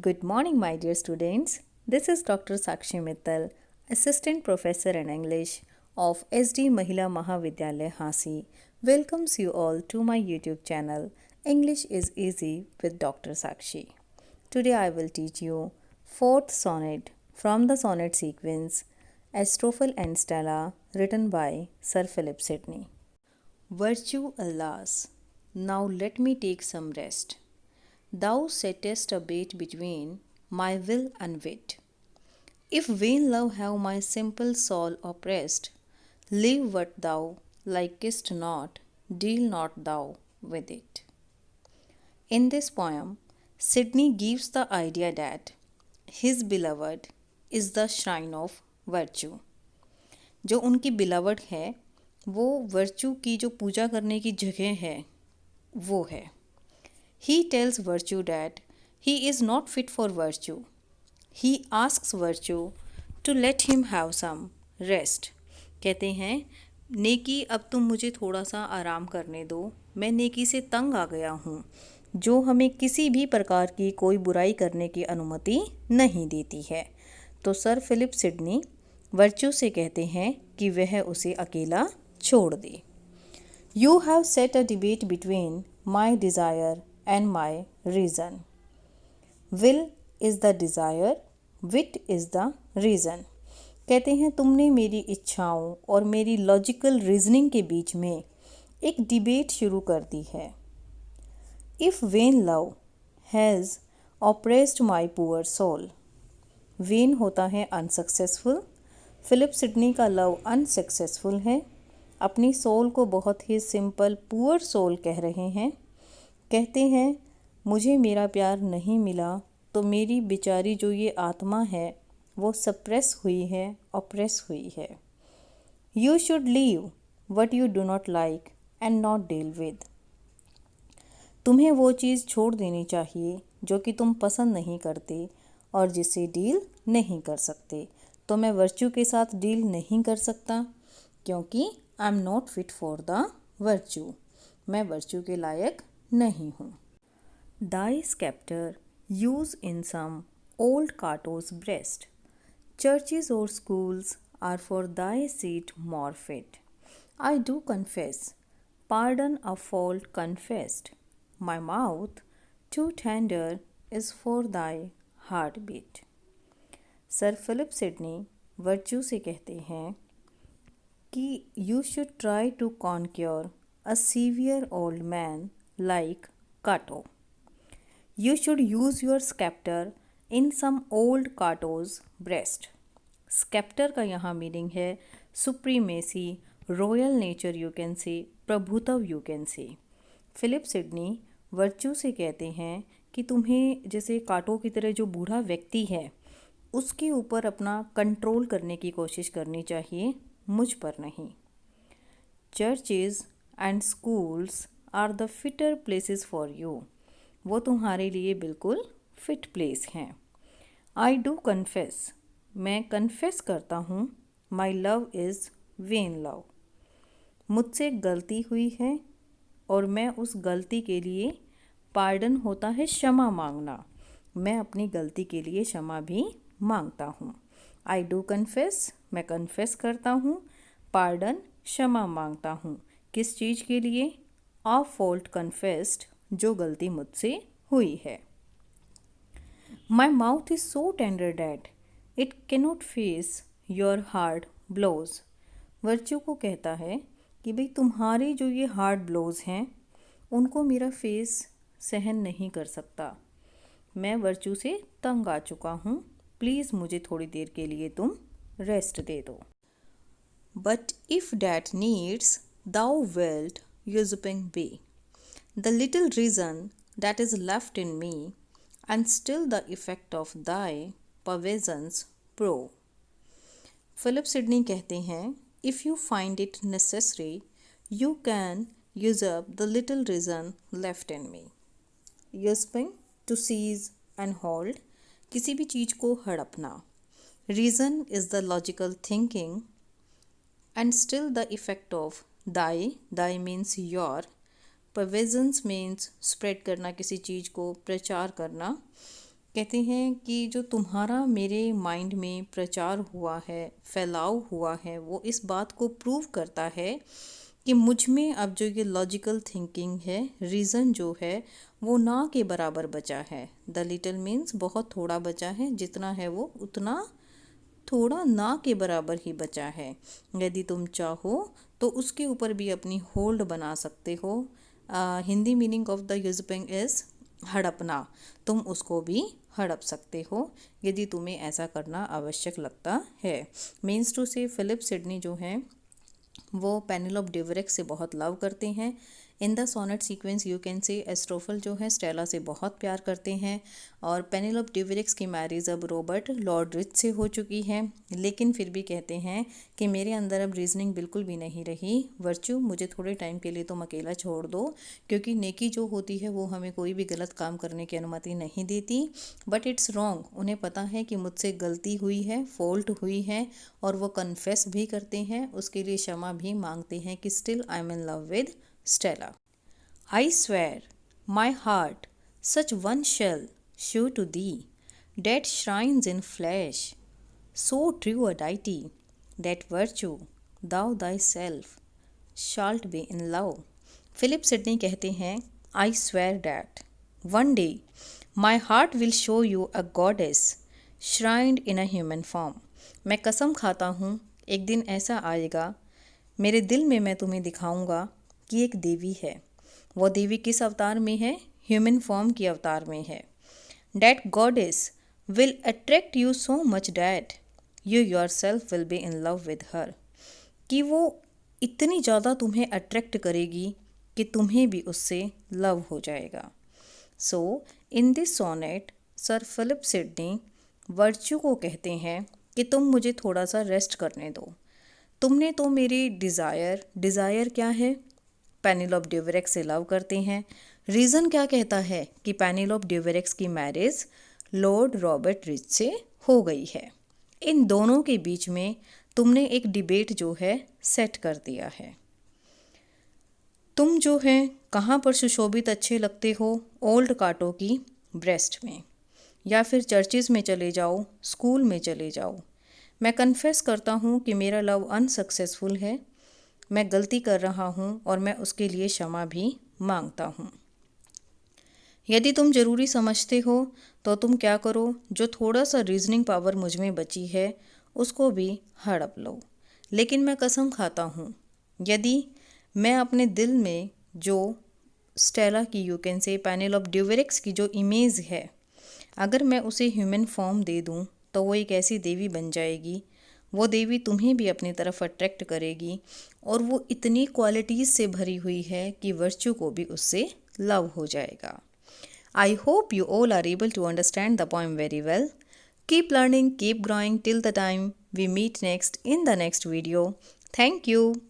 Good morning, my dear students. This is Dr. Sakshi Mittal, Assistant Professor in English of SD Mahila Mahavidyalaya Hasi, welcomes you all to my YouTube channel, English is Easy with Dr. Sakshi. Today I will teach you fourth sonnet from the sonnet sequence, Astrophel and Stella, written by Sir Philip Sidney. Virtue, alas, now let me take some rest. Thou settest a bait between my will and wit. If vain love have my simple soul oppressed, leave what thou likest not, deal not thou with it. In this poem, Sidney gives the idea that his beloved is the shrine of virtue. जो उनकी beloved है वो virtue की जो पूजा करने की जगह है वो है. He tells virtue that he is not fit for virtue. He asks virtue to let him have some rest. कहते हैं नेकी अब तुम मुझे थोड़ा सा आराम करने दो, मैं नेकी से तंग आ गया हूँ, जो हमें किसी भी प्रकार की कोई बुराई करने की अनुमति नहीं देती है. तो सर फिलिप सिडनी वर्चू से कहते हैं कि वह उसे अकेला छोड़ दे. You have set a debate between my desire and my reason. Will is the desire, wit is the reason. कहते हैं तुमने मेरी इच्छाओं और मेरी लॉजिकल रीजनिंग के बीच में एक डिबेट शुरू कर दी है. If vain love has oppressed my poor soul. When होता है अनसक्सेसफुल. फिलिप सिडनी का लव अनसक्सेसफुल है. अपनी सोल को बहुत ही सिंपल पुअर सोल कह रहे हैं. कहते हैं मुझे मेरा प्यार नहीं मिला तो मेरी बेचारी जो ये आत्मा है वो सप्रेस हुई है, ऑप्रेस हुई है. You should leave what you do not like and not deal with. तुम्हें वो चीज़ छोड़ देनी चाहिए जो कि तुम पसंद नहीं करते और जिससे डील नहीं कर सकते. तो मैं वर्च्यू के साथ डील नहीं कर सकता क्योंकि I am not fit for the virtue. मैं वर्च्यू के लायक नहीं हूँ. Thy scepter use in some old Cato's breast. Churches or schools are for thy seat more fit. I do confess, pardon a fault confessed. My mouth, too tender, is for thy heartbeat. Sir Philip Sidney virtue से कहते हैं कि you should try to conquer a severe old man like Cato. You should use your scepter in some old Cato's breast. Sceptre का यहाँ meaning है supremacy, royal nature you can say, प्रभुत्व you can say. Philip Sidney virtue से कहते हैं कि तुम्हें जैसे काटो की तरह जो बूढ़ा व्यक्ति है उसके ऊपर अपना कंट्रोल करने की कोशिश करनी चाहिए, मुझ पर नहीं. Churches and schools are the fitter places for you. वो तुम्हारे लिए बिल्कुल फिट प्लेस हैं. आई डू कन्फेस, मैं कन्फेस करता हूँ. My love is vain love. मुझसे गलती हुई है और मैं उस गलती के लिए पार्डन होता है क्षमा मांगना. मैं अपनी गलती के लिए क्षमा भी मांगता हूँ. आई डू कन्फेस, मैं कन्फेस करता हूँ. पार्डन, क्षमा मांगता हूँ. किस चीज़ के लिए? आ फॉल्ट कन्फेस्ड, जो गलती मुझसे हुई है. My mouth is so tender that it cannot face your hard blows. Virtue को कहता है कि भाई तुम्हारे जो ये हार्ड ब्लोज हैं उनको मेरा फेस सहन नहीं कर सकता. मैं वर्च्यू से तंग आ चुका हूँ, प्लीज़ मुझे थोड़ी देर के लिए तुम रेस्ट दे दो. But if that needs thou wilt usurping be. The little reason that is left in me, and still the effect of thy pervasance prove. Philip Sidney कहते हैं if you find it necessary, you can usurp the little reason left in me. Usurping, to seize and hold, किसी भी चीज़ को हड़पना. Reason is the logical thinking, and still the effect of thy means your. परवेजेंस means spread करना, किसी चीज़ को प्रचार करना. कहते हैं कि जो तुम्हारा मेरे माइंड में प्रचार हुआ है, फैलाव हुआ है, वो इस बात को प्रूव करता है कि मुझ में अब जो ये लॉजिकल थिंकिंग है, रीज़न जो है वो ना के बराबर बचा है। द लिटिल मीन्स बहुत थोड़ा बचा है, जितना है वो उतना थोड़ा ना के बराबर ही बचा है। यदि तुम चाहो तो उसके ऊपर भी अपनी होल्ड बना सकते हो। Hindi meaning of the usurping is हड़पना। तुम उसको भी हड़प सकते हो यदि तुम्हें ऐसा करना आवश्यक लगता है। मीन्स टू से फिलिप सिडनी जो हैं वो पेनेलोप डिवरेक्स से बहुत लव करते हैं। In the sonnet sequence you can say Astrophel जो है स्टेला से बहुत प्यार करते हैं और पेनेलोप डिवरेक्स की मैरिज अब रॉबर्ट लॉर्ड रिच से हो चुकी है, लेकिन फिर भी कहते हैं कि मेरे अंदर अब रीजनिंग बिल्कुल भी नहीं रही। वर्चू, मुझे थोड़े टाइम के लिए तुम अकेला छोड़ दो, क्योंकि नेकी जो होती है वो हमें कोई भी गलत काम करने की अनुमति नहीं देती। But it's wrong. उन्हें पता है कि मुझसे गलती हुई है, फॉल्ट हुई है, और वो कन्फेस भी करते हैं, उसके लिए क्षमा भी मांगते हैं कि still I am in love with Stella. I swear, my heart, such one shall shew to thee, that shrines in flesh, so true a deity, that virtue thou thyself shalt be in love. Philip Sidney कहते हैं, I swear that one day my heart will show you a goddess shrined in a human form. मैं कसम खाता हूँ एक दिन ऐसा आएगा मेरे दिल में मैं तुम्हें दिखाऊंगा कि एक देवी है। वो देवी किस अवतार में है? ह्यूमन फॉर्म की अवतार में है। That goddess will attract you so much that you yourself will be in love with her. कि वो इतनी ज़्यादा तुम्हें अट्रैक्ट करेगी कि तुम्हें भी उससे लव हो जाएगा। So in this sonnet sir Philip Sidney virtue को कहते हैं कि तुम मुझे थोड़ा सा रेस्ट करने दो। तुमने तो मेरी डिज़ायर क्या है? पेनेलोप डिवरेक्स से लव करते हैं। रीज़न क्या कहता है कि पेनेलोप डिवरेक्स की मैरिज लॉर्ड रॉबर्ट रिच से हो गई है। इन दोनों के बीच में तुमने एक डिबेट जो है सेट कर दिया है। तुम जो है कहाँ पर सुशोभित अच्छे लगते हो? ओल्ड काटो की ब्रेस्ट में, या फिर चर्चिज़ में चले जाओ, स्कूल में चले जाओ। मैं कन्फेस करता हूँ कि मेरा लव अनसक्सेसफुल है। मैं गलती कर रहा हूँ और मैं उसके लिए क्षमा भी मांगता हूँ। यदि तुम ज़रूरी समझते हो तो तुम क्या करो, जो थोड़ा सा रीजनिंग पावर मुझ में बची है उसको भी हड़प लो। लेकिन मैं कसम खाता हूँ यदि मैं अपने दिल में जो स्टेला की, यू कैन से पेनेलोप डिवरेक्स की जो इमेज है, अगर मैं उसे ह्यूमन फॉर्म दे दूँ तो वो एक ऐसी देवी बन जाएगी। वो देवी तुम्हें भी अपनी तरफ अट्रैक्ट करेगी और वो इतनी क्वालिटीज़ से भरी हुई है कि वर्च्यू को भी उससे लव हो जाएगा। I hope you all are able to understand the poem very well. Keep learning, keep growing till the time we meet next in the next video. Thank you.